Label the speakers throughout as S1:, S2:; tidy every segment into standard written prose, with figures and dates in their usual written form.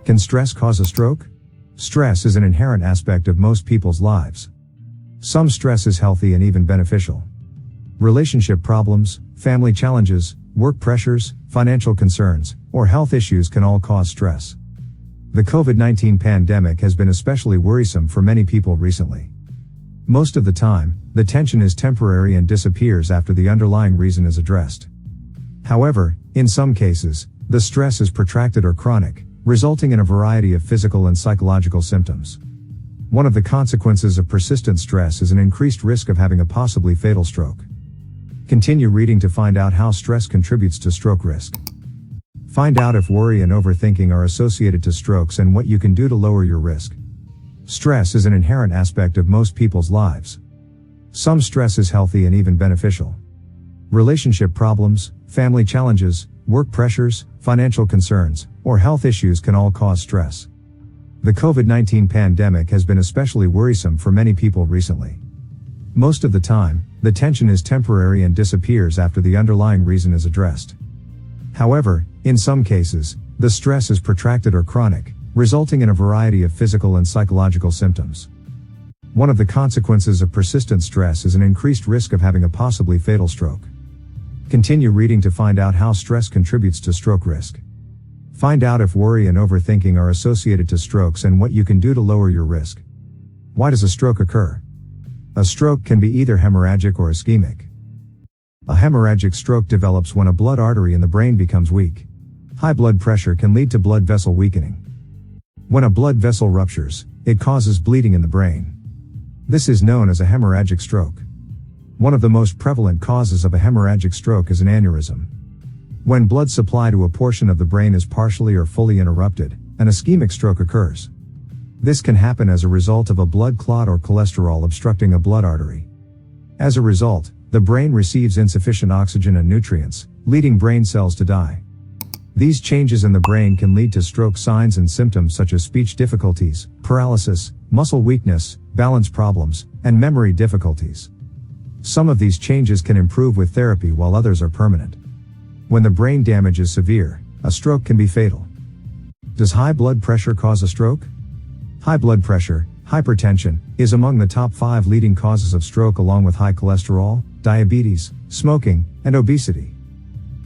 S1: Can stress cause a stroke? Stress is an inherent aspect of most people's lives. Some stress is healthy and even beneficial. Relationship problems, family challenges, work pressures, financial concerns, or health issues can all cause stress. The COVID-19 pandemic has been especially worrisome for many people recently. Most of the time, the tension is temporary and disappears after the underlying reason is addressed. However, in some cases, the stress is protracted or chronic, resulting in a variety of physical and psychological symptoms. One of the consequences of persistent stress is an increased risk of having a possibly fatal stroke. Continue reading to find out how stress contributes to stroke risk. Find out if worry and overthinking are associated to strokes and what you can do to lower your risk. Stress is an inherent aspect of most people's lives. Some stress is healthy and even beneficial. Relationship problems, family challenges, work pressures, financial concerns, or health issues can all cause stress. The COVID-19 pandemic has been especially worrisome for many people recently. Most of the time, the tension is temporary and disappears after the underlying reason is addressed. However, in some cases, the stress is protracted or chronic, resulting in a variety of physical and psychological symptoms. One of the consequences of persistent stress is an increased risk of having a possibly fatal stroke. Continue reading to find out how stress contributes to stroke risk. Find out if worry and overthinking are associated to strokes and what you can do to lower your risk. Why does a stroke occur? A stroke can be either hemorrhagic or ischemic. A hemorrhagic stroke develops when a blood artery in the brain becomes weak. High blood pressure can lead to blood vessel weakening. When a blood vessel ruptures, it causes bleeding in the brain. This is known as a hemorrhagic stroke. One of the most prevalent causes of a hemorrhagic stroke is an aneurysm. When blood supply to a portion of the brain is partially or fully interrupted, an ischemic stroke occurs. This can happen as a result of a blood clot or cholesterol obstructing a blood artery. As a result, the brain receives insufficient oxygen and nutrients, leading brain cells to die. These changes in the brain can lead to stroke signs and symptoms such as speech difficulties, paralysis, muscle weakness, balance problems, and memory difficulties. Some of these changes can improve with therapy while others are permanent. When the brain damage is severe, a stroke can be fatal. Does high blood pressure cause a stroke? High blood pressure, hypertension, is among the top 5 leading causes of stroke along with high cholesterol, diabetes, smoking, and obesity.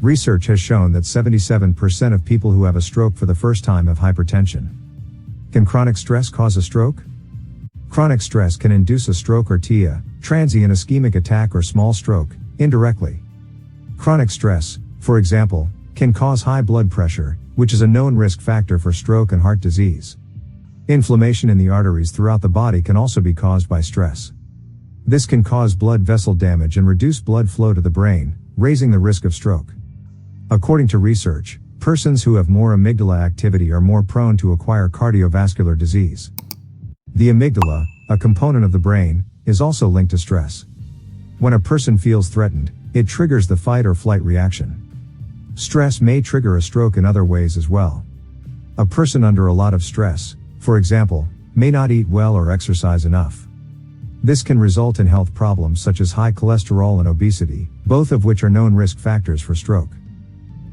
S1: Research has shown that 77% of people who have a stroke for the first time have hypertension. Can chronic stress cause a stroke? Chronic stress can induce a stroke or TIA, transient ischemic attack or small stroke, indirectly. Chronic stress, for example, can cause high blood pressure, which is a known risk factor for stroke and heart disease. Inflammation in the arteries throughout the body can also be caused by stress. This can cause blood vessel damage and reduce blood flow to the brain, raising the risk of stroke. According to research, persons who have more amygdala activity are more prone to acquire cardiovascular disease. The amygdala, a component of the brain, is also linked to stress. When a person feels threatened, it triggers the fight or flight reaction. Stress may trigger a stroke in other ways as well. A person under a lot of stress, for example, may not eat well or exercise enough. This can result in health problems such as high cholesterol and obesity, both of which are known risk factors for stroke.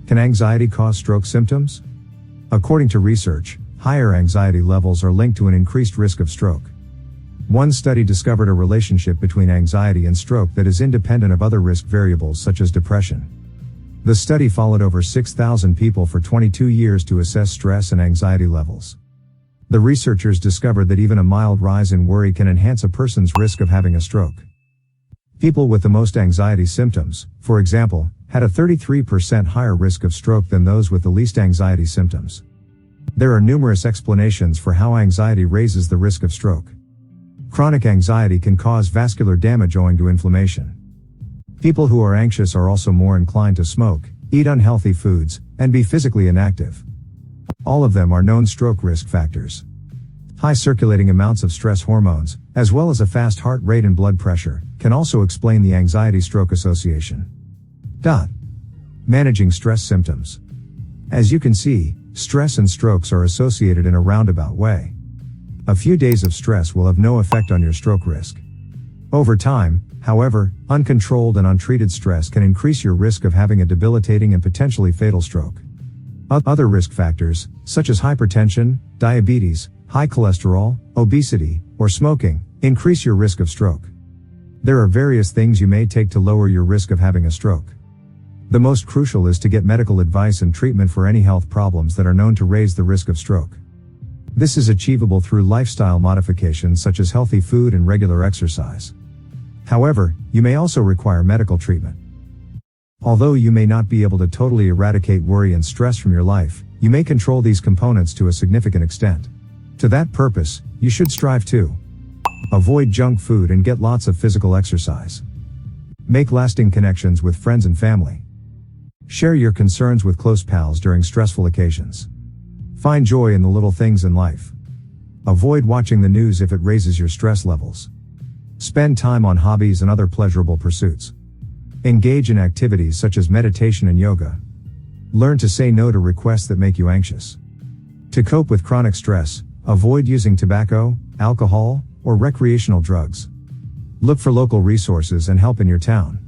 S1: Can anxiety cause stroke symptoms? According to research, higher anxiety levels are linked to an increased risk of stroke. One study discovered a relationship between anxiety and stroke that is independent of other risk variables such as depression. The study followed over 6,000 people for 22 years to assess stress and anxiety levels. The researchers discovered that even a mild rise in worry can enhance a person's risk of having a stroke. People with the most anxiety symptoms, for example, had a 33% higher risk of stroke than those with the least anxiety symptoms. There are numerous explanations for how anxiety raises the risk of stroke. Chronic anxiety can cause vascular damage owing to inflammation. People who are anxious are also more inclined to smoke, eat unhealthy foods, and be physically inactive. All of them are known stroke risk factors. High circulating amounts of stress hormones, as well as a fast heart rate and blood pressure, can also explain the anxiety-stroke association. Managing stress symptoms. As you can see, stress and strokes are associated in a roundabout way. A few days of stress will have no effect on your stroke risk. Over time, however, uncontrolled and untreated stress can increase your risk of having a debilitating and potentially fatal stroke. Other risk factors, such as hypertension, diabetes, high cholesterol, obesity, or smoking, increase your risk of stroke. There are various things you may take to lower your risk of having a stroke. The most crucial is to get medical advice and treatment for any health problems that are known to raise the risk of stroke. This is achievable through lifestyle modifications such as healthy food and regular exercise. However, you may also require medical treatment. Although you may not be able to totally eradicate worry and stress from your life, you may control these components to a significant extent. To that purpose, you should strive to avoid junk food and get lots of physical exercise. Make lasting connections with friends and family. Share your concerns with close pals during stressful occasions. Find joy in the little things in life. Avoid watching the news if it raises your stress levels. Spend time on hobbies and other pleasurable pursuits. Engage in activities such as meditation and yoga. Learn to say no to requests that make you anxious. To cope with chronic stress, avoid using tobacco, alcohol, or recreational drugs. Look for local resources and help in your town.